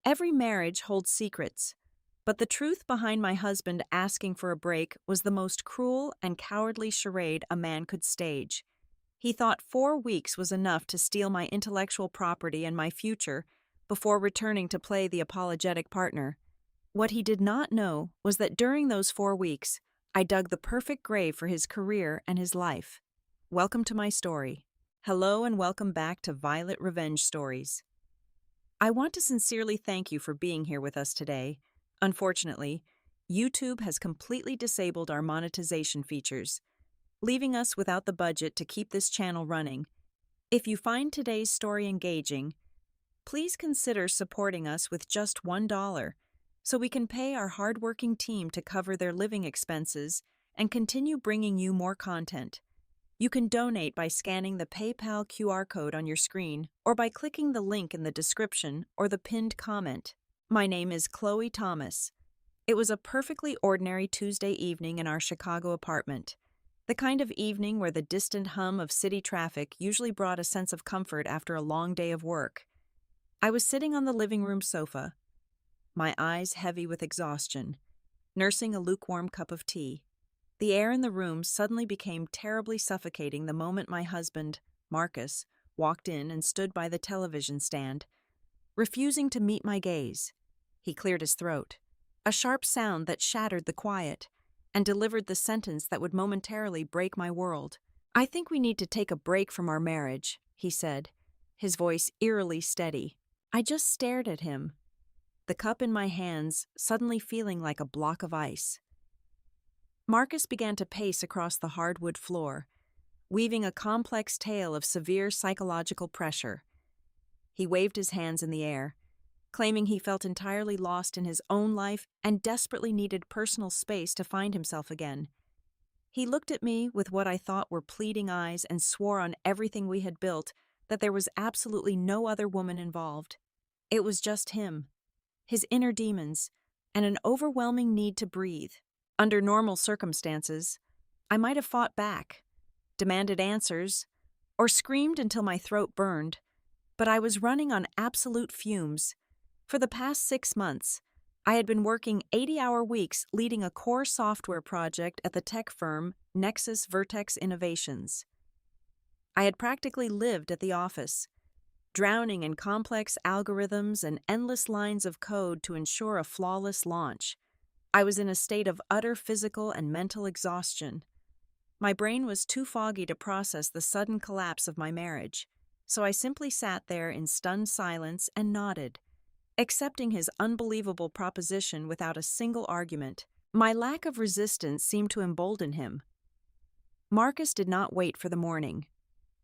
Every marriage holds secrets, but the truth behind my husband asking for a break was the most cruel and cowardly charade a man could stage. He thought 4 weeks was enough to steal my intellectual property and my future before returning to play the apologetic partner. What he did not know was that during those 4 weeks, I dug the perfect grave for his career and his life. Welcome to my story. Hello and welcome back to Violet Revenge Stories. I want to sincerely thank you for being here with us today. Unfortunately, YouTube has completely disabled our monetization features, leaving us without the budget to keep this channel running. If you find today's story engaging, please consider supporting us with just $1 so we can pay our hardworking team to cover their living expenses and continue bringing you more content. You can donate by scanning the PayPal QR code on your screen or by clicking the link in the description or the pinned comment. My name is Chloe Thomas. It was a perfectly ordinary Tuesday evening in our Chicago apartment, the kind of evening where the distant hum of city traffic usually brought a sense of comfort after a long day of work. I was sitting on the living room sofa, my eyes heavy with exhaustion, nursing a lukewarm cup of tea. The air in the room suddenly became terribly suffocating the moment my husband, Marcus, walked in and stood by the television stand, refusing to meet my gaze. He cleared his throat, a sharp sound that shattered the quiet, and delivered the sentence that would momentarily break my world. "I think we need to take a break from our marriage," he said, his voice eerily steady. I just stared at him, the cup in my hands suddenly feeling like a block of ice. Marcus began to pace across the hardwood floor, weaving a complex tale of severe psychological pressure. He waved his hands in the air, claiming he felt entirely lost in his own life and desperately needed personal space to find himself again. He looked at me with what I thought were pleading eyes and swore on everything we had built that there was absolutely no other woman involved. It was just him, his inner demons, and an overwhelming need to breathe. Under normal circumstances, I might have fought back, demanded answers, or screamed until my throat burned, but I was running on absolute fumes. For the past 6 months, I had been working 80-hour weeks leading a core software project at the tech firm Nexus Vertex Innovations. I had practically lived at the office, drowning in complex algorithms and endless lines of code to ensure a flawless launch. I was in a state of utter physical and mental exhaustion. My brain was too foggy to process the sudden collapse of my marriage, so I simply sat there in stunned silence and nodded, accepting his unbelievable proposition without a single argument. My lack of resistance seemed to embolden him. Marcus did not wait for the morning.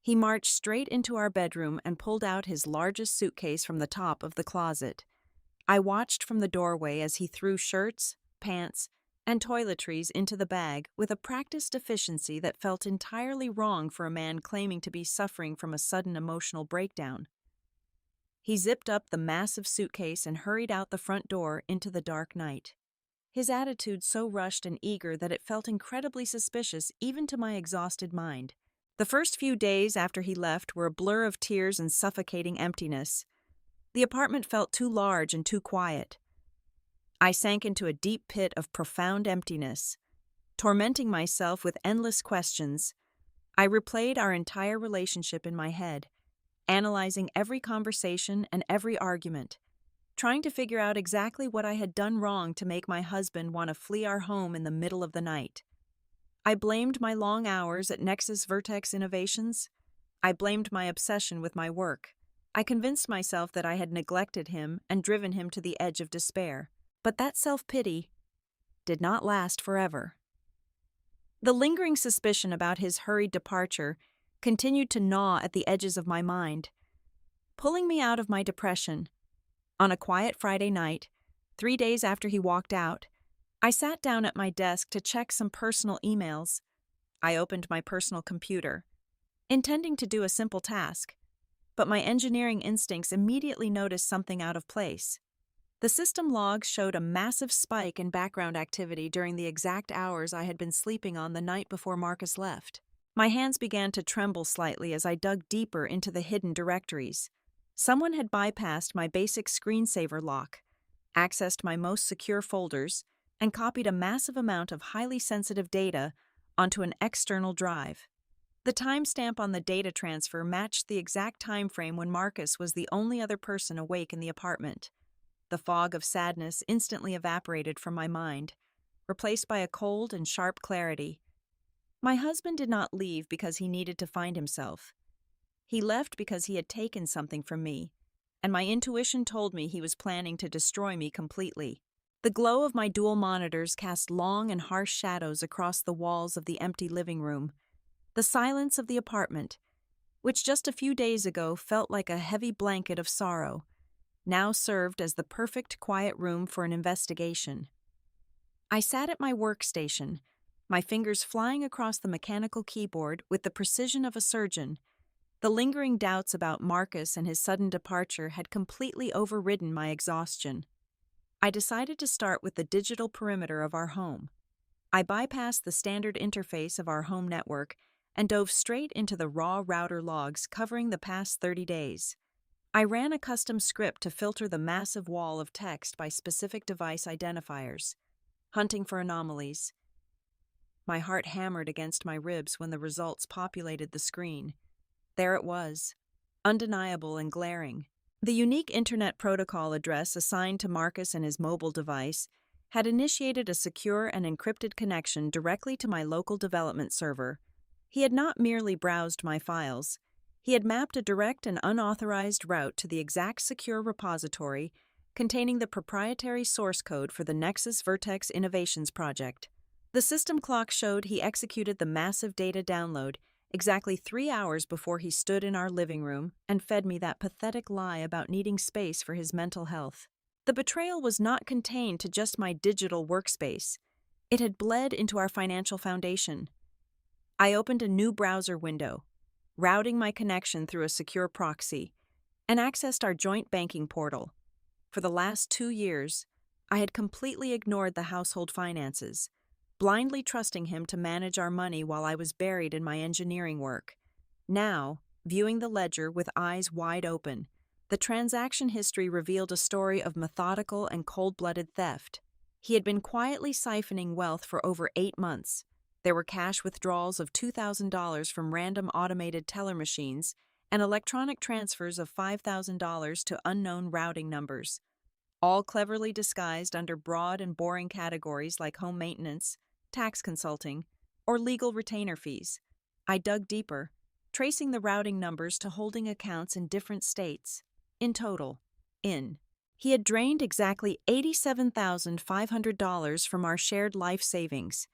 He marched straight into our bedroom and pulled out his largest suitcase from the top of the closet. I watched from the doorway as he threw shirts, pants, and toiletries into the bag with a practiced efficiency that felt entirely wrong for a man claiming to be suffering from a sudden emotional breakdown. He zipped up the massive suitcase and hurried out the front door into the dark night. His attitude so rushed and eager that it felt incredibly suspicious even to my exhausted mind. The first few days after he left were a blur of tears and suffocating emptiness. The apartment felt too large and too quiet. I sank into a deep pit of profound emptiness, tormenting myself with endless questions. I replayed our entire relationship in my head, analyzing every conversation and every argument, trying to figure out exactly what I had done wrong to make my husband want to flee our home in the middle of the night. I blamed my long hours at Nexus Vertex Innovations. I blamed my obsession with my work. I convinced myself that I had neglected him and driven him to the edge of despair. But that self-pity did not last forever. The lingering suspicion about his hurried departure continued to gnaw at the edges of my mind, pulling me out of my depression. On a quiet Friday night, 3 days after he walked out, I sat down at my desk to check some personal emails. I opened my personal computer, intending to do a simple task, but my engineering instincts immediately noticed something out of place. The system logs showed a massive spike in background activity during the exact hours I had been sleeping on the night before Marcus left. My hands began to tremble slightly as I dug deeper into the hidden directories. Someone had bypassed my basic screensaver lock, accessed my most secure folders, and copied a massive amount of highly sensitive data onto an external drive. The timestamp on the data transfer matched the exact time frame when Marcus was the only other person awake in the apartment. The fog of sadness instantly evaporated from my mind, replaced by a cold and sharp clarity. My husband did not leave because he needed to find himself. He left because he had taken something from me, and my intuition told me he was planning to destroy me completely. The glow of my dual monitors cast long and harsh shadows across the walls of the empty living room. The silence of the apartment, which just a few days ago felt like a heavy blanket of sorrow, now served as the perfect quiet room for an investigation. I sat at my workstation, my fingers flying across the mechanical keyboard with the precision of a surgeon. The lingering doubts about Marcus and his sudden departure had completely overridden my exhaustion. I decided to start with the digital perimeter of our home. I bypassed the standard interface of our home network and dove straight into the raw router logs covering the past 30 days. I ran a custom script to filter the massive wall of text by specific device identifiers, hunting for anomalies. My heart hammered against my ribs when the results populated the screen. There it was, undeniable and glaring. The unique Internet Protocol address assigned to Marcus and his mobile device had initiated a secure and encrypted connection directly to my local development server. He had not merely browsed my files. He had mapped a direct and unauthorized route to the exact secure repository containing the proprietary source code for the Nexus Vertex Innovations project. The system clock showed he executed the massive data download exactly 3 hours before he stood in our living room and fed me that pathetic lie about needing space for his mental health. The betrayal was not contained to just my digital workspace. It had bled into our financial foundation. I opened a new browser window, routing my connection through a secure proxy, and accessed our joint banking portal. For the last 2 years, I had completely ignored the household finances, blindly trusting him to manage our money while I was buried in my engineering work. Now, viewing the ledger with eyes wide open, the transaction history revealed a story of methodical and cold-blooded theft. He had been quietly siphoning wealth for over 8 months. There were cash withdrawals of $2,000 from random automated teller machines and electronic transfers of $5,000 to unknown routing numbers, all cleverly disguised under broad and boring categories like home maintenance, tax consulting, or legal retainer fees. I dug deeper, tracing the routing numbers to holding accounts in different states. In total, he had drained exactly $87,500 from our shared life savings.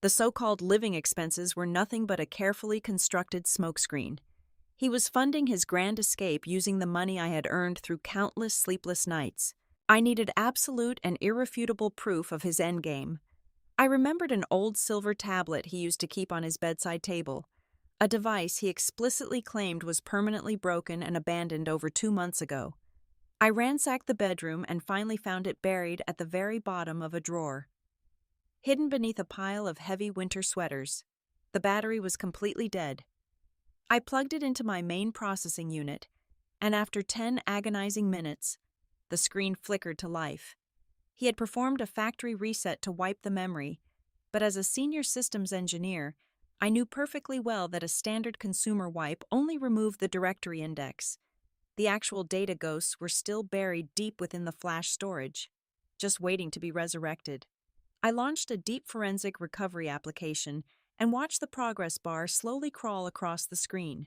The so-called living expenses were nothing but a carefully constructed smokescreen. He was funding his grand escape using the money I had earned through countless sleepless nights. I needed absolute and irrefutable proof of his endgame. I remembered an old silver tablet he used to keep on his bedside table, a device he explicitly claimed was permanently broken and abandoned over 2 months ago. I ransacked the bedroom and finally found it buried at the very bottom of a drawer, hidden beneath a pile of heavy winter sweaters. The battery was completely dead. I plugged it into my main processing unit, and after 10 agonizing minutes, the screen flickered to life. He had performed a factory reset to wipe the memory, but as a senior systems engineer, I knew perfectly well that a standard consumer wipe only removed the directory index. The actual data ghosts were still buried deep within the flash storage, just waiting to be resurrected. I launched a deep forensic recovery application and watched the progress bar slowly crawl across the screen.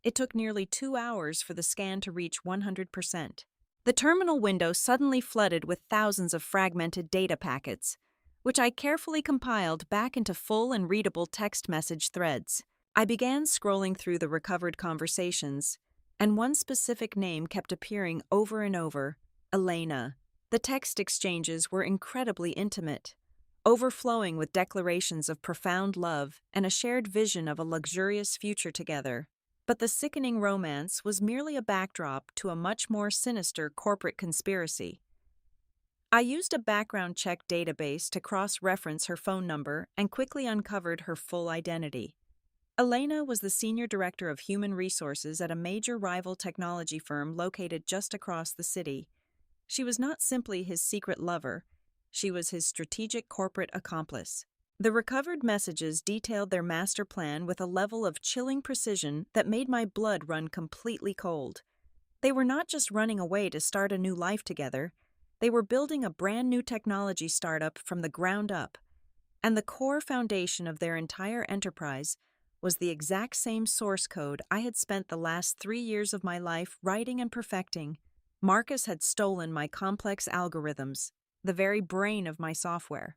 It took nearly 2 hours for the scan to reach 100%. The terminal window suddenly flooded with thousands of fragmented data packets, which I carefully compiled back into full and readable text message threads. I began scrolling through the recovered conversations, and one specific name kept appearing over and over: Elena. The text exchanges were incredibly intimate, overflowing with declarations of profound love and a shared vision of a luxurious future together. But the sickening romance was merely a backdrop to a much more sinister corporate conspiracy. I used a background check database to cross-reference her phone number and quickly uncovered her full identity. Elena was the senior director of human resources at a major rival technology firm located just across the city. She was not simply his secret lover, she was his strategic corporate accomplice. The recovered messages detailed their master plan with a level of chilling precision that made my blood run completely cold. They were not just running away to start a new life together, they were building a brand new technology startup from the ground up. And the core foundation of their entire enterprise was the exact same source code I had spent the last 3 years of my life writing and perfecting. Marcus had stolen my complex algorithms, the very brain of my software.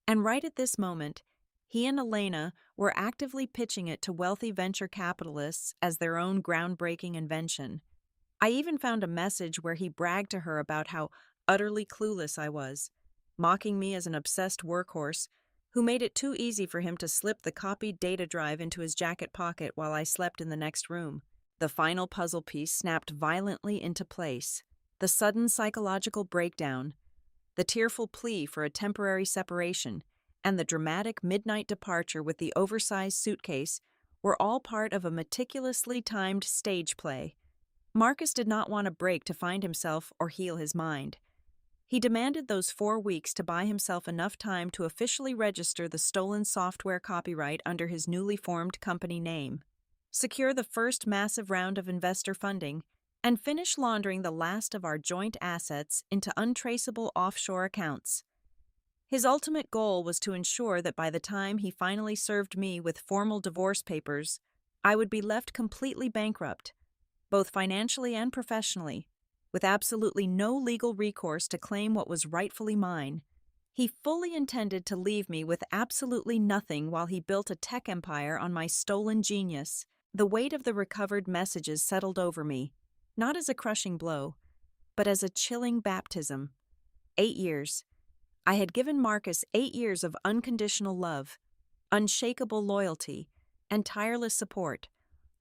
And right at this moment, he and Elena were actively pitching it to wealthy venture capitalists as their own groundbreaking invention. I even found a message where he bragged to her about how utterly clueless I was, mocking me as an obsessed workhorse who made it too easy for him to slip the copied data drive into his jacket pocket while I slept in the next room. The final puzzle piece snapped violently into place. The sudden psychological breakdown, the tearful plea for a temporary separation, and the dramatic midnight departure with the oversized suitcase were all part of a meticulously timed stage play. Marcus did not want a break to find himself or heal his mind. He demanded those 4 weeks to buy himself enough time to officially register the stolen software copyright under his newly formed company name, secure the first massive round of investor funding, and finish laundering the last of our joint assets into untraceable offshore accounts. His ultimate goal was to ensure that by the time he finally served me with formal divorce papers, I would be left completely bankrupt, both financially and professionally, with absolutely no legal recourse to claim what was rightfully mine. He fully intended to leave me with absolutely nothing while he built a tech empire on my stolen genius. The weight of the recovered messages settled over me, not as a crushing blow, but as a chilling baptism. 8 years. I had given Marcus 8 years of unconditional love, unshakable loyalty, and tireless support,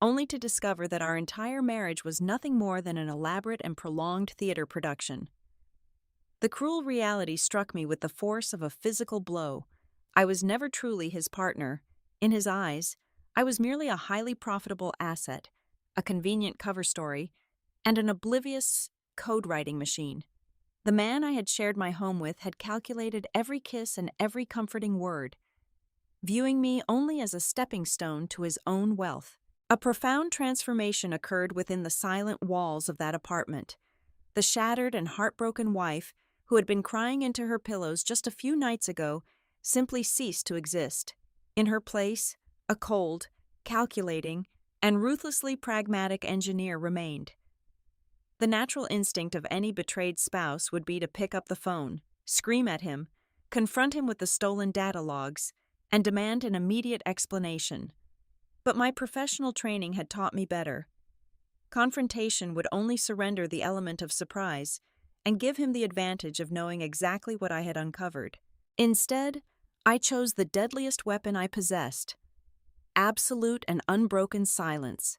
only to discover that our entire marriage was nothing more than an elaborate and prolonged theater production. The cruel reality struck me with the force of a physical blow. I was never truly his partner. In his eyes, I was merely a highly profitable asset, a convenient cover story, and an oblivious code-writing machine. The man I had shared my home with had calculated every kiss and every comforting word, viewing me only as a stepping stone to his own wealth. A profound transformation occurred within the silent walls of that apartment. The shattered and heartbroken wife, who had been crying into her pillows just a few nights ago, simply ceased to exist. In her place, a cold, calculating, and ruthlessly pragmatic engineer remained. The natural instinct of any betrayed spouse would be to pick up the phone, scream at him, confront him with the stolen data logs, and demand an immediate explanation. But my professional training had taught me better. Confrontation would only surrender the element of surprise and give him the advantage of knowing exactly what I had uncovered. Instead, I chose the deadliest weapon I possessed: absolute and unbroken silence.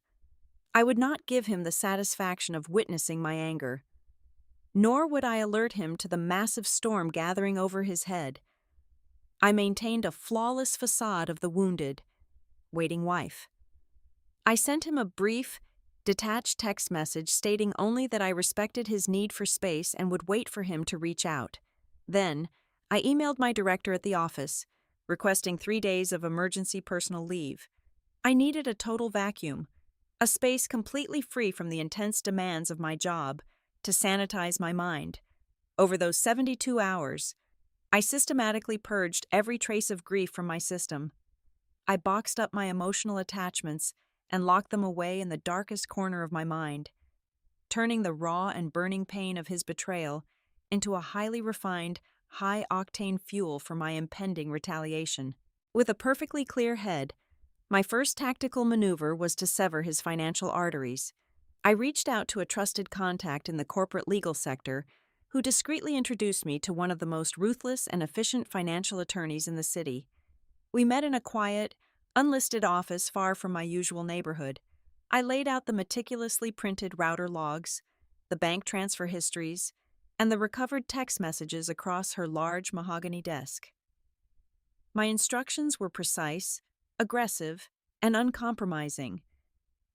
I would not give him the satisfaction of witnessing my anger, nor would I alert him to the massive storm gathering over his head. I maintained a flawless facade of the wounded, waiting wife. I sent him a brief, detached text message stating only that I respected his need for space and would wait for him to reach out. Then, I emailed my director at the office, requesting 3 days of emergency personal leave. I needed a total vacuum, a space completely free from the intense demands of my job, to sanitize my mind. Over those 72 hours, I systematically purged every trace of grief from my system. I boxed up my emotional attachments and locked them away in the darkest corner of my mind, turning the raw and burning pain of his betrayal into a highly refined, high-octane fuel for my impending retaliation. With a perfectly clear head, my first tactical maneuver was to sever his financial arteries. I reached out to a trusted contact in the corporate legal sector who discreetly introduced me to one of the most ruthless and efficient financial attorneys in the city. We met in a quiet, unlisted office far from my usual neighborhood. I laid out the meticulously printed router logs, the bank transfer histories, and the recovered text messages across her large mahogany desk. My instructions were precise, aggressive, and uncompromising.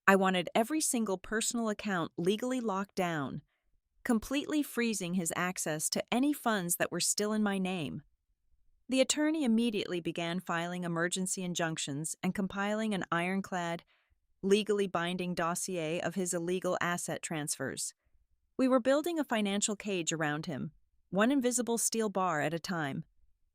I wanted every single personal account legally locked down, completely freezing his access to any funds that were still in my name. The attorney immediately began filing emergency injunctions and compiling an ironclad, legally binding dossier of his illegal asset transfers. We were building a financial cage around him, one invisible steel bar at a time,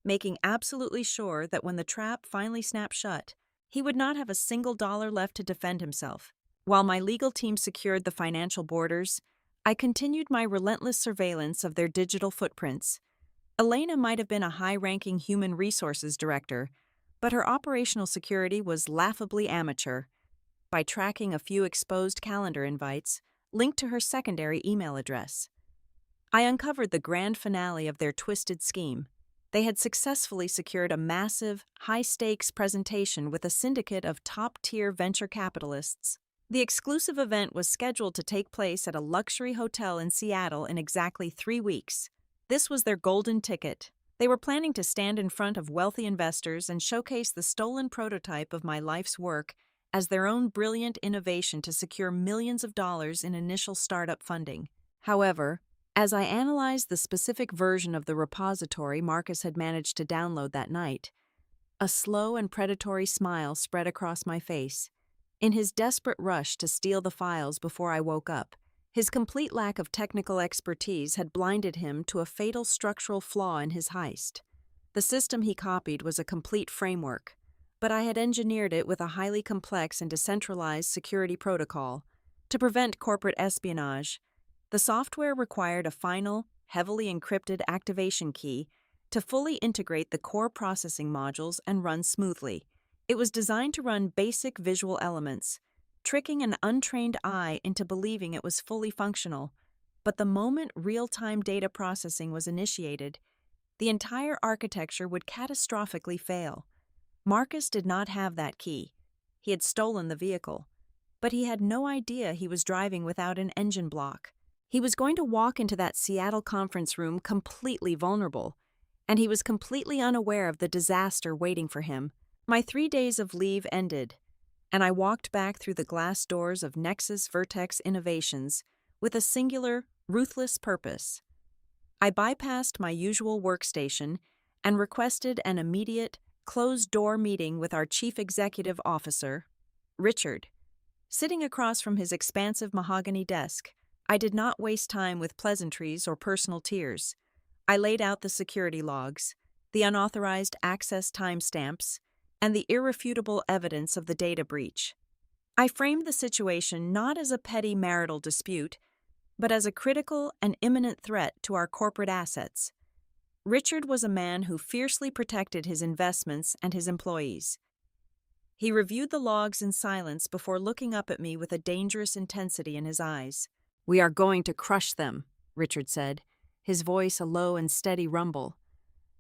making absolutely sure that when the trap finally snapped shut, he would not have a single dollar left to defend himself. While my legal team secured the financial borders, I continued my relentless surveillance of their digital footprints. Elena might have been a high-ranking human resources director, but her operational security was laughably amateur. By tracking a few exposed calendar invites linked to her secondary email address, I uncovered the grand finale of their twisted scheme. They had successfully secured a massive, high-stakes presentation with a syndicate of top-tier venture capitalists. The exclusive event was scheduled to take place at a luxury hotel in Seattle in exactly 3 weeks. This was their golden ticket. They were planning to stand in front of wealthy investors and showcase the stolen prototype of my life's work as their own brilliant innovation to secure millions of dollars in initial startup funding. However, as I analyzed the specific version of the repository Marcus had managed to download that night, a slow and predatory smile spread across my face. In his desperate rush to steal the files before I woke up, his complete lack of technical expertise had blinded him to a fatal structural flaw in his heist. The system he copied was a complete framework, but I had engineered it with a highly complex and decentralized security protocol. To prevent corporate espionage, the software required a final, heavily encrypted activation key to fully integrate the core processing modules and run smoothly. It was designed to run basic visual elements, tricking an untrained eye into believing it was fully functional. But the moment real-time data processing was initiated, the entire architecture would catastrophically fail. Marcus did not have that key. He had stolen the vehicle, but he had no idea he was driving without an engine block. He was going to walk into that Seattle conference room completely vulnerable, and he was completely unaware of the disaster waiting for him. My 3 days of leave ended, and I walked back through the glass doors of Nexus Vertex Innovations with a singular, ruthless purpose. I bypassed my usual workstation and requested an immediate, closed-door meeting with our Chief Executive Officer, Richard. Sitting across from his expansive mahogany desk, I did not waste time with pleasantries or personal tears. I laid out the security logs, the unauthorized access timestamps, and the irrefutable evidence of the data breach. I framed the situation not as a petty marital dispute, but as a critical and imminent threat to our corporate assets. Richard was a man who fiercely protected his investments and his employees. He reviewed the logs in silence before looking up at me with a dangerous intensity in his eyes. "We are going to crush them," Richard said, his voice a low and steady rumble.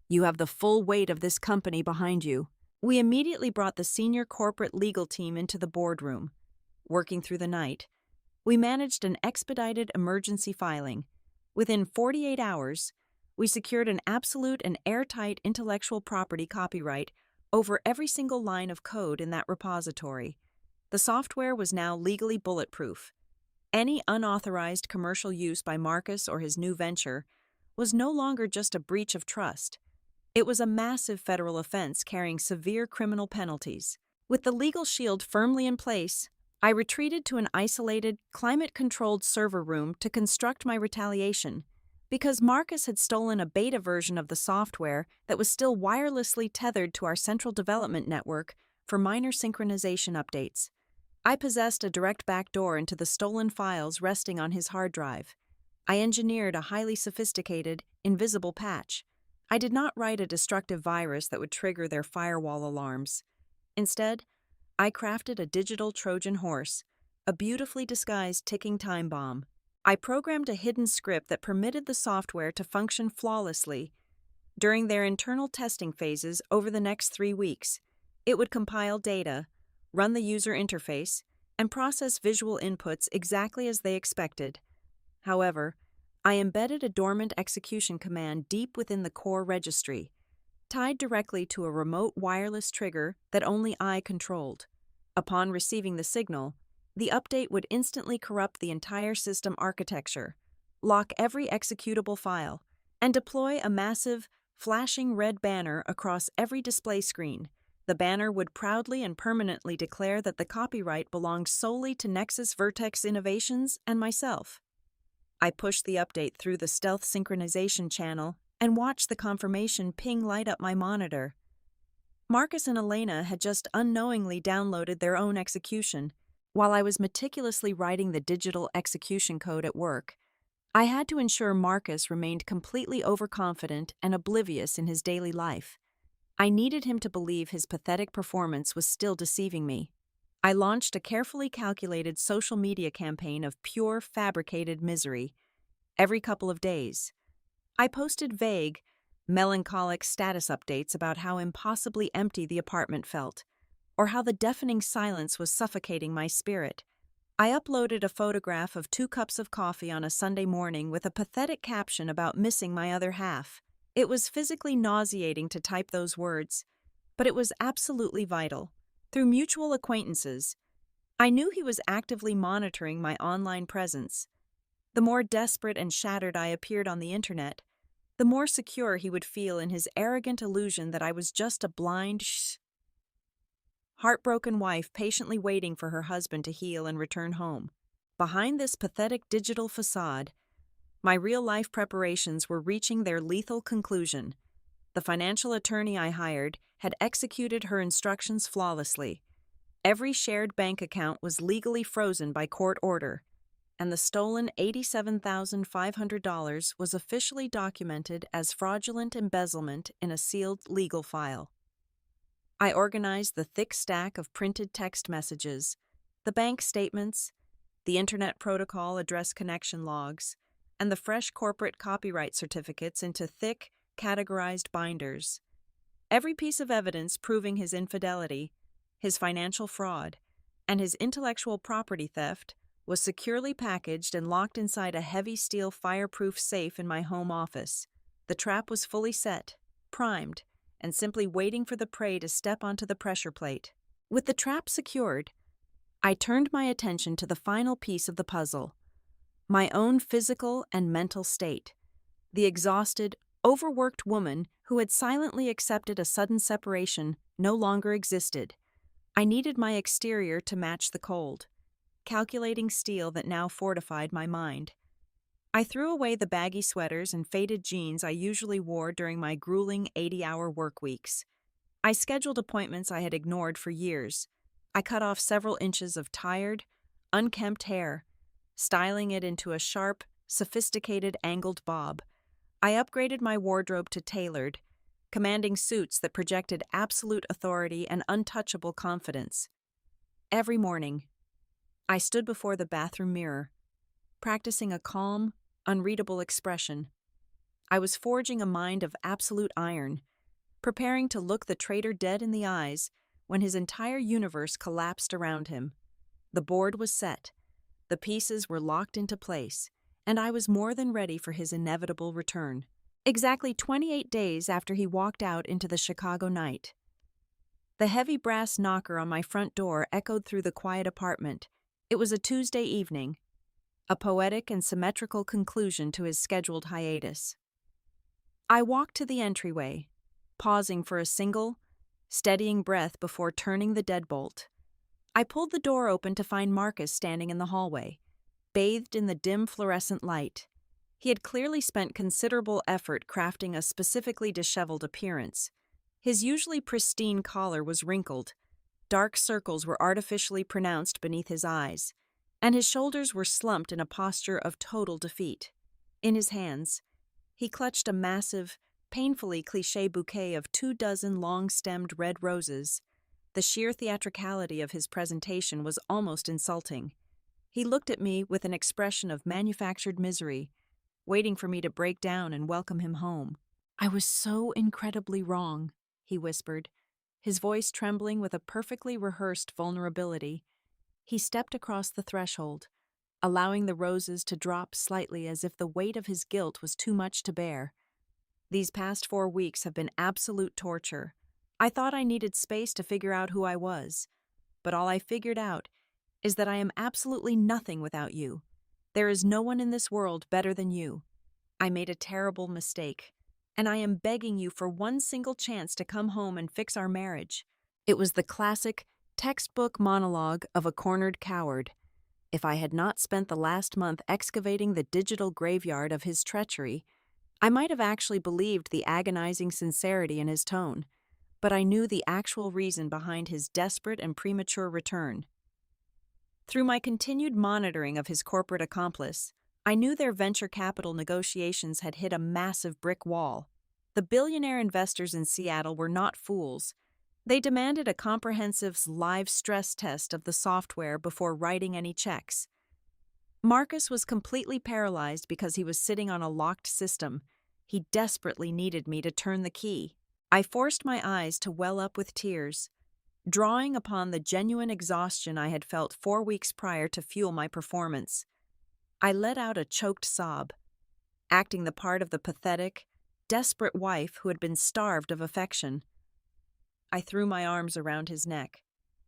"You have the full weight of this company behind you." We immediately brought the senior corporate legal team into the boardroom. Working through the night, we managed an expedited emergency filing. Within 48 hours, we secured an absolute and airtight intellectual property copyright over every single line of code in that repository. The software was now legally bulletproof. Any unauthorized commercial use by Marcus or his new venture was no longer just a breach of trust. It was a massive federal offense carrying severe criminal penalties. With the legal shield firmly in place, I retreated to an isolated, climate-controlled server room to construct my retaliation. Because Marcus had stolen a beta version of the software that was still wirelessly tethered to our central development network for minor synchronization updates, I possessed a direct backdoor into the stolen files resting on his hard drive. I engineered a highly sophisticated, invisible patch. I did not write a destructive virus that would trigger their firewall alarms. Instead, I crafted a digital Trojan horse, a beautifully disguised ticking time bomb. I programmed a hidden script that permitted the software to function flawlessly. During their internal testing phases over the next 3 weeks, it would compile data, run the user interface, and process visual inputs exactly as they expected. However, I embedded a dormant execution command deep within the core registry, tied directly to a remote wireless trigger that only I controlled. A Upon receiving the signal, the update would instantly corrupt the entire system architecture, lock every executable file, and deploy a massive, flashing red banner across every display screen. The banner would proudly and permanently declare that the copyright belonged solely to Nexus Vertex Innovations and myself. I pushed the update through the stealth synchronization channel and watched the confirmation ping light up my monitor. Marcus and Elena had just unknowingly downloaded their own execution. While I was meticulously writing the digital execution code at work, I had to ensure Marcus remained completely overconfident and oblivious in his daily life. I needed him to believe his pathetic performance was still deceiving me. I launched a carefully calculated social media campaign of pure fabricated misery. Every couple of days, I posted vague, melancholic status updates about how impossibly empty the apartment felt, or how the deafening silence was suffocating my spirit. I uploaded a photograph of 2 cups of coffee on a Sunday morning with a pathetic caption about missing my other half. It was physically nauseating to type those words, but it was absolutely vital. Through mutual acquaintances, I knew he was actively monitoring my online presence. The more desperate and shattered I appeared on the internet, the more secure he would feel in his arrogant illusion that I was just a blind, heartbroken wife patiently waiting for her husband to heal and return home. Behind this pathetic digital facade, my real-life preparations were reaching their lethal conclusion. The financial attorney I hired had executed her instructions flawlessly. Every shared bank account was legally frozen by court order, and the stolen $87,500 was officially documented as fraudulent embezzlement in a sealed legal file. I organized the thick stack of printed text messages, the bank statements, the Internet Protocol address connection logs, and the fresh corporate copyright certificates into thick, categorized binders. Every piece of evidence proving his infidelity, his financial fraud, and his intellectual property theft was securely packaged and locked inside a heavy steel fireproof safe in my home office. The trap was fully set, primed, and simply waiting for the prey to step onto the pressure plate. With the trap secured, I turned my attention to the final piece of the puzzle, my own physical and mental state. The exhausted, overworked woman who had silently accepted a sudden separation no longer existed. I needed my exterior to match the cold, calculating steel that now fortified my mind. I threw away the baggy sweaters and faded jeans I usually wore during my grueling 80-hour work weeks. I scheduled appointments I had ignored for years. I cut off several inches of tired, unkempt hair, styling it into a sharp, sophisticated angled bob. I upgraded my wardrobe to tailored, commanding suits that projected absolute authority and untouchable confidence. Every morning, I stood before the bathroom mirror, practicing a calm, unreadable expression. I was forging a mind of absolute iron, preparing to look the traitor dead in the eyes when his entire universe collapsed around him. The board was set, the pieces were locked into place, and I was more than ready for his inevitable return. Exactly 28 days after he walked out into the Chicago night, the heavy brass knocker on my front door echoed through the quiet apartment. It was a Tuesday evening, a poetic and symmetrical conclusion to his scheduled hiatus. I walked to the entryway, pausing for a single, steadying breath before turning the deadbolt. I pulled the door open to find Marcus standing in the hallway, bathed in the dim fluorescent light. He had clearly spent considerable effort crafting a specifically disheveled appearance. His usually pristine collar was wrinkled, dark circles were artificially pronounced beneath his eyes, and his shoulders were slumped in a posture of total defeat. In his hands, he clutched a massive, painfully cliché bouquet of 24 long-stemmed red roses. The sheer theatricality of his presentation was almost insulting. He looked at me with an expression of manufactured misery, waiting for me to break down and welcome him home. "I was so incredibly wrong," he whispered, his voice trembling with a perfectly rehearsed vulnerability. He stepped across the threshold, allowing the roses to drop slightly as if the weight of his guilt was too much to bear. "These past 4 weeks have been absolute torture. I thought I needed space to figure out who I was. but all I figured out is that I am absolutely nothing without you. There is no one in this world better than you. I made a terrible mistake, and I am begging you for one single chance to come home and fix our marriage." It was the classic, textbook monologue of a cornered coward. If I had not spent the last month excavating the digital graveyard of his treachery, I might have actually believed the agonizing sincerity in his tone, but I knew the actual reason behind his desperate and premature return. Through my continued monitoring of his corporate accomplice, I knew their venture capital negotiations had hit a massive brick wall. The billionaire investors in Seattle were not fools. They demanded a comprehensive live stress test of the software before writing any checks. Marcus was completely paralyzed because he was sitting on a locked system. He desperately needed me to turn the key. I forced my eyes to well up with tears, drawing upon the genuine exhaustion I had felt 4 weeks prior to fuel my performance. I let out a choked sob, acting the part of the pathetic, desperate wife who had been starved of affection. I threw my arms around his neck,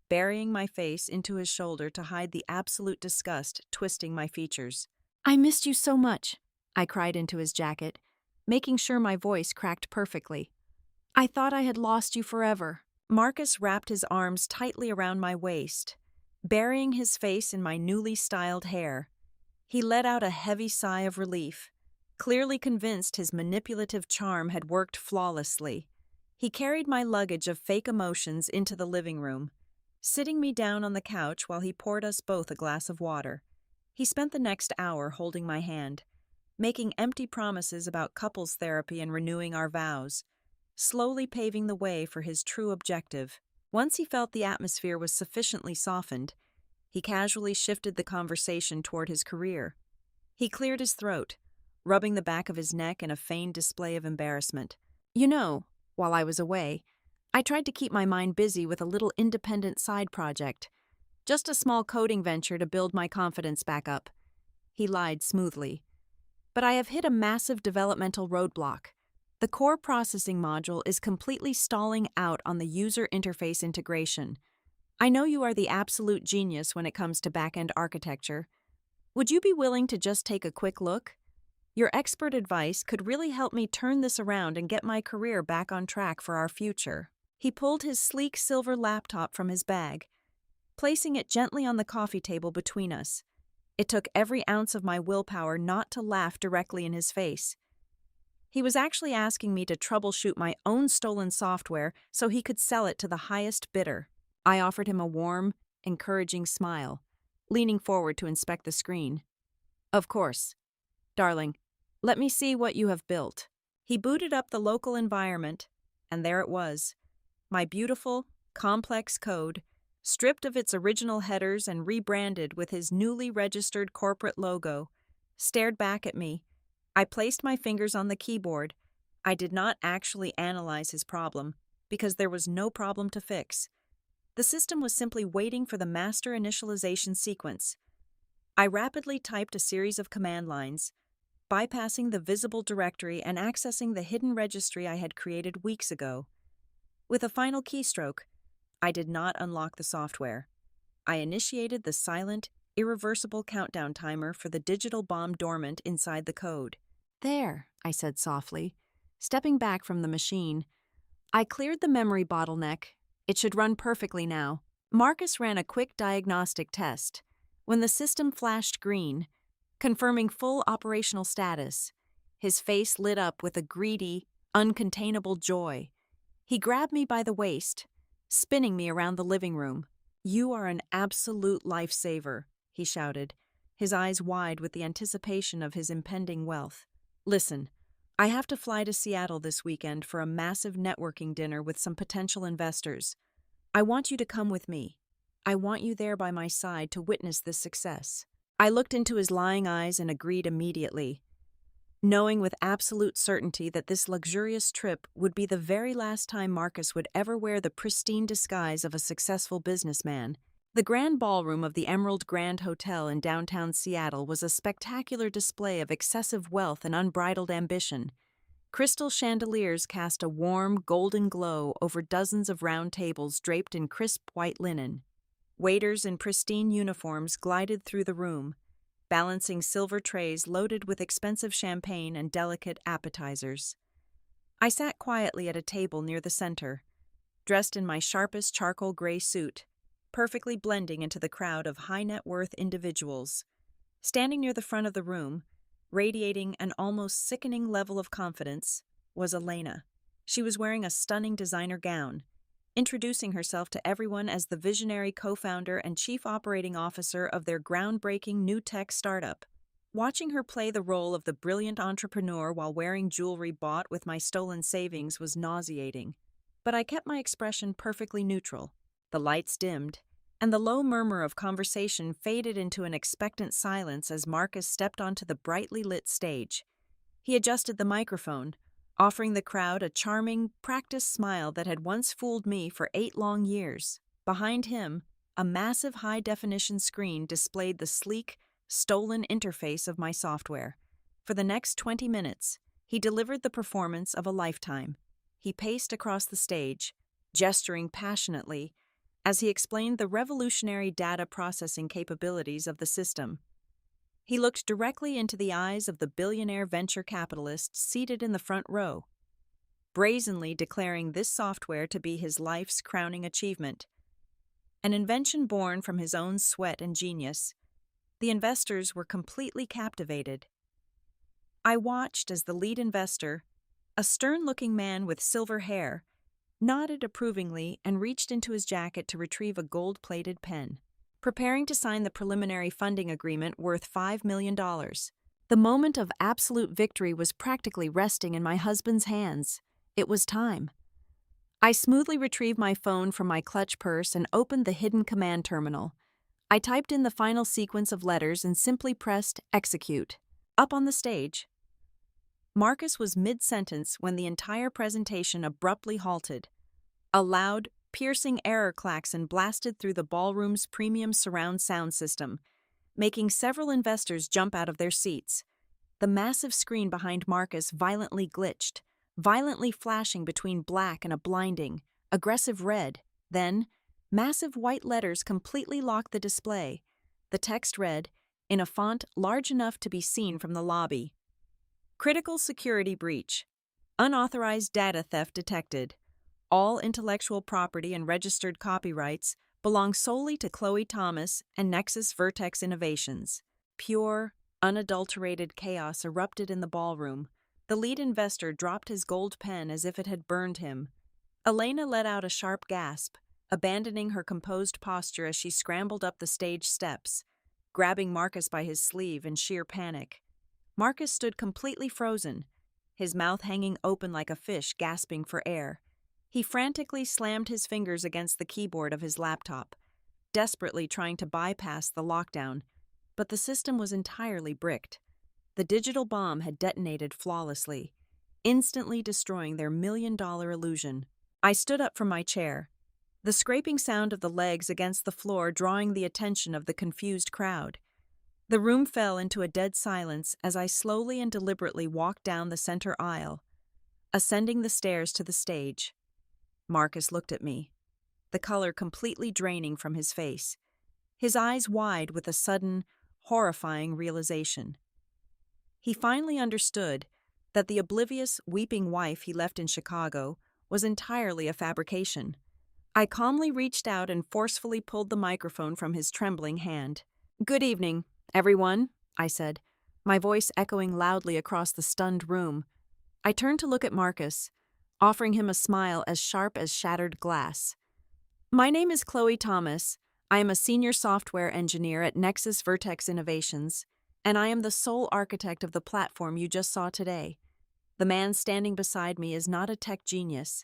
burying my face into his shoulder to hide the absolute disgust twisting my features. "I missed you so much," I cried into his jacket, making sure my voice cracked perfectly. "I thought I had lost you forever." Marcus wrapped his arms tightly around my waist, burying his face in my newly styled hair. He let out a heavy sigh of relief, clearly convinced his manipulative charm had worked flawlessly. He carried my luggage of fake emotions into the living room, sitting me down on the couch while he poured us both a glass of water. He spent the next hour holding my hand, making empty promises about couples therapy and renewing our vows, slowly paving the way for his true objective. Once he felt the atmosphere was sufficiently softened, he casually shifted the conversation toward his career. He cleared his throat, rubbing the back of his neck in a feigned display of embarrassment. "You know, while I was away, I tried to keep my mind busy with a little independent side project. Just a small coding venture to build my confidence back up." He lied smoothly. "But I have hit a massive developmental roadblock. The core processing module is completely stalling out on the user interface integration. I know you are the absolute genius when it comes to back-end architecture. Would you be willing to just take a quick look? Your expert advice could really help me turn this around and get my career back on track for our future." He pulled his sleek silver laptop from his bag, placing it gently on the coffee table between us. It took every ounce of my willpower not to laugh directly in his face. He was actually asking me to troubleshoot my own stolen software so he could sell it to the highest bidder. I offered him a warm, encouraging smile, leaning forward to inspect the screen. "Of course. Darling, let me see what you have built." He booted up the local environment, and there it was. My beautiful, complex code, stripped of its original headers and rebranded with his newly registered corporate logo, stared back at me. I placed my fingers on the keyboard. I did not actually analyze his problem, because there was no problem to fix. The system was simply waiting for the master initialization sequence. I rapidly typed a series of command lines, bypassing the visible directory and accessing the hidden registry I had created weeks ago. With a final keystroke, I did not unlock the software. I initiated the silent, irreversible countdown timer for the digital bomb dormant inside the code. "There," I said softly, stepping back from the machine. "I cleared the memory bottleneck. It should run perfectly now." Marcus ran a quick diagnostic test. When the system flashed green, confirming full operational status, his face lit up with a greedy, uncontainable joy. He grabbed me by the waist, spinning me around the living room. "You are an absolute lifesaver," he shouted, his eyes wide with the anticipation of his impending wealth. "Listen, I have to fly to Seattle this weekend for a massive networking dinner with some potential investors. I want you to come with me. I want you there by my side to witness this success." I looked into his lying eyes and agreed immediately, knowing with absolute certainty that this luxurious trip would be the very last time Marcus would ever wear the pristine disguise of a successful businessman. The grand ballroom of the Emerald Grand Hotel in downtown Seattle was a spectacular display of excessive wealth and unbridled ambition. Crystal chandeliers cast a warm, golden glow over dozens of round tables draped in crisp white linen. Waiters in pristine uniforms glided through the room, balancing silver trays loaded with expensive champagne and delicate appetizers. I sat quietly at a table near the center, dressed in my sharpest charcoal gray suit, perfectly blending into the crowd of high-net-worth individuals. Standing near the front of the room, radiating an almost sickening level of confidence, was Elena. She was wearing a stunning designer gown, introducing herself to everyone as the visionary co-founder and chief operating officer of their groundbreaking new tech startup. Watching her play the role of the brilliant entrepreneur while wearing jewelry bought with my stolen savings was nauseating. But I kept my expression perfectly neutral. The lights dimmed, and the low murmur of conversation faded into an expectant silence as Marcus stepped onto the brightly lit stage. He adjusted the microphone, offering the crowd a charming, practiced smile that had once fooled me for 8 long years. Behind him, a massive high-definition screen displayed the sleek, stolen interface of my software. For the next 20 minutes, he delivered the performance of a lifetime. He paced across the stage, gesturing passionately, as he explained the revolutionary data processing capabilities of the system. He looked directly into the eyes of the billionaire venture capitalist seated in the front row, brazenly declaring this software to be his life's crowning achievement. An invention born from his own sweat and genius. The investors were completely captivated. I watched as the lead investor, a stern-looking man with silver hair, nodded approvingly and reached into his jacket to retrieve a gold-plated pen, preparing to sign the preliminary funding agreement worth $5 million. The moment of absolute victory was practically resting in my husband's hands. It was time. I smoothly retrieved my phone from my clutch purse and opened the hidden command terminal. I typed in the final sequence of letters and simply pressed execute. Up on the stage, Marcus was mid-sentence when the entire presentation abruptly halted. A loud, piercing error klaxon blasted through the ballroom's premium surround sound system, making several investors jump out of their seats. The massive screen behind Marcus violently glitched, violently flashing between black and a blinding, aggressive red. Then, massive white letters completely locked the display. The text read, in a font large enough to be seen from the lobby: Critical security breach. Unauthorized data theft detected. All intellectual property and registered copyrights belong solely to Chloe Thomas and Nexus Vertex Innovations. Pure, unadulterated chaos erupted in the ballroom. The lead investor dropped his gold pen as if it had burned him. Elena let out a sharp gasp, abandoning her composed posture as she scrambled up the stage steps, grabbing Marcus by his sleeve in sheer panic. Marcus stood completely frozen, his mouth hanging open like a fish gasping for air. He frantically slammed his fingers against the keyboard of his laptop, desperately trying to bypass the lockdown, but the system was entirely bricked. The digital bomb had detonated flawlessly, instantly destroying their million-dollar illusion. I stood up from my chair, the scraping sound of the legs against the floor drawing the attention of the confused crowd. The room fell into a dead silence as I slowly and deliberately walked down the center aisle, ascending the stairs to the stage. Marcus looked at me, the color completely draining from his face, his eyes wide with a sudden, horrifying realization. He finally understood that the oblivious, weeping wife he left in Chicago was entirely a fabrication. I calmly reached out and forcefully pulled the microphone from his trembling hand. "Good evening, everyone," I said, my voice echoing loudly across the stunned room. I turned to look at Marcus, offering him a smile as sharp as shattered glass. "My name is Chloe Thomas. I am a senior software engineer at Nexus Vertex Innovations, and I am the sole architect of the platform you just saw today. The man standing beside me is not a tech genius.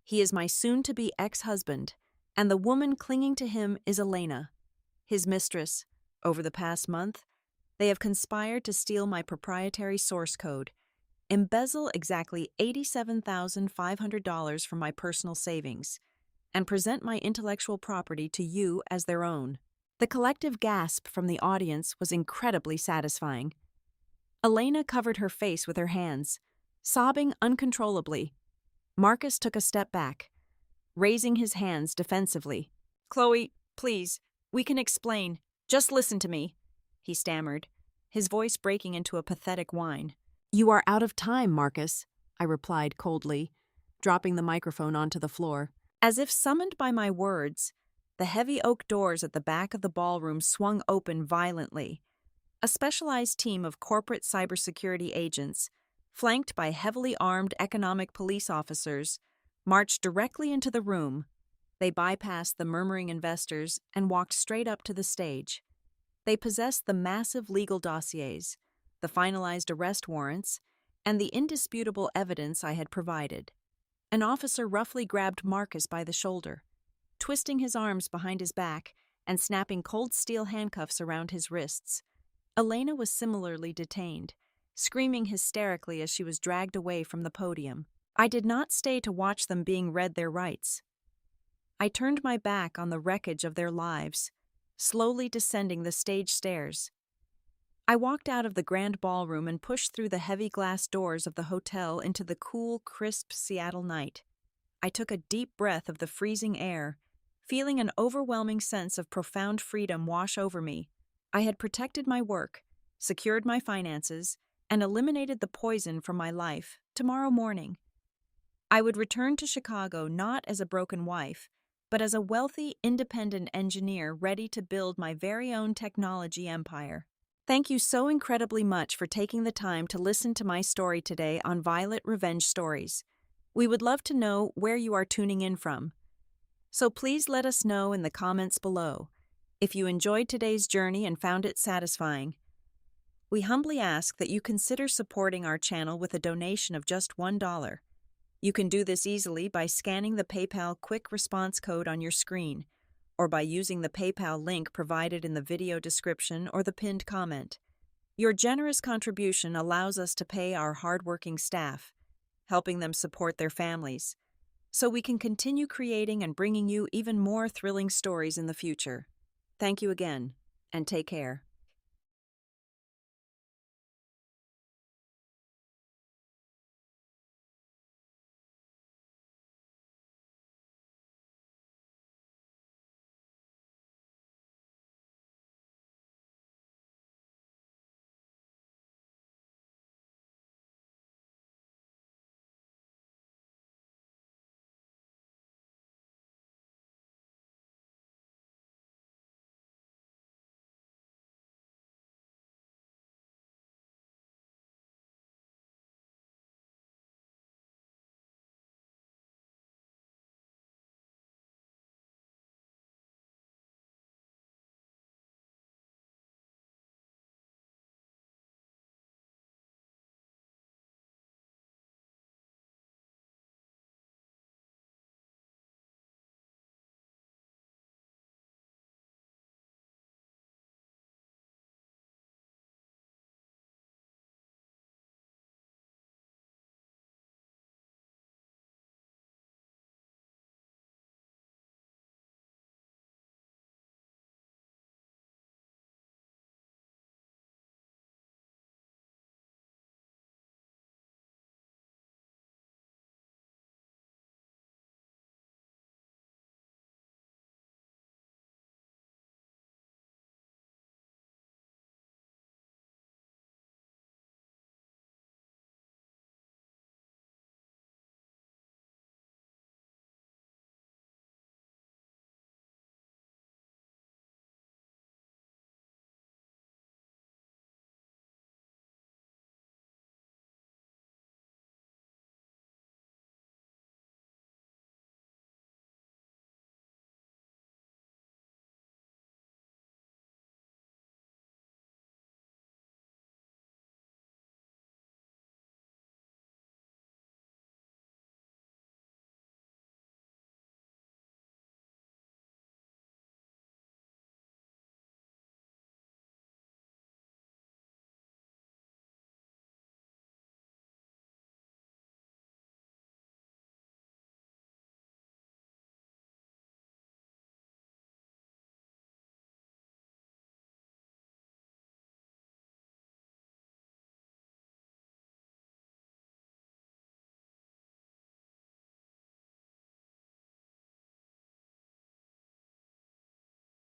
He is my soon-to-be ex-husband, and the woman clinging to him is Elena, his mistress. Over the past month, they have conspired to steal my proprietary source code, embezzle exactly $87,500 from my personal savings, and present my intellectual property to you as their own." The collective gasp from the audience was incredibly satisfying. Elena covered her face with her hands, sobbing uncontrollably. Marcus took a step back, raising his hands defensively. "Chloe, Please, we can explain. Just listen to me, he stammered, his voice breaking into a pathetic whine. You are out of time, Marcus, I replied coldly, dropping the microphone onto the floor. As if summoned by my words, the heavy oak doors at the back of the ballroom swung open violently. A specialized team of corporate cybersecurity agents, flanked by heavily armed economic police officers, marched directly into the room. They bypassed the murmuring investors and walked straight up to the stage. They possessed the massive legal dossiers, the finalized arrest warrants, and the indisputable evidence I had provided. An officer roughly grabbed Marcus by the shoulder, twisting his arms behind his back and snapping cold steel handcuffs around his wrists. Elena was similarly detained, screaming hysterically as she was dragged away from the podium. I did not stay to watch them being read their rights. I turned my back on the wreckage of their lives, slowly descending the stage stairs. I walked out of the grand ballroom and pushed through the heavy glass doors of the hotel into the cool, crisp Seattle night. I took a deep breath of the freezing air, feeling an overwhelming sense of profound freedom wash over me. I had protected my work, secured my finances, and eliminated the poison from my life. Tomorrow morning, I would return to Chicago not as a broken wife, but as a wealthy, independent engineer ready to build my very own technology empire. Thank you so incredibly much for taking the time to listen to my story today on Violet Revenge Stories. We would love to know where you are tuning in from. So please let us know in the comments below. If you enjoyed today's journey and found it satisfying, we humbly ask that you consider supporting our channel with a donation of just $1. You can do this easily by scanning the PayPal quick response code on your screen, or by using the PayPal link provided in the video description or the pinned comment. Your generous contribution allows us to pay our hardworking staff, helping them support their families, so we can continue creating and bringing you even more thrilling stories in the future. Thank you again, and take care.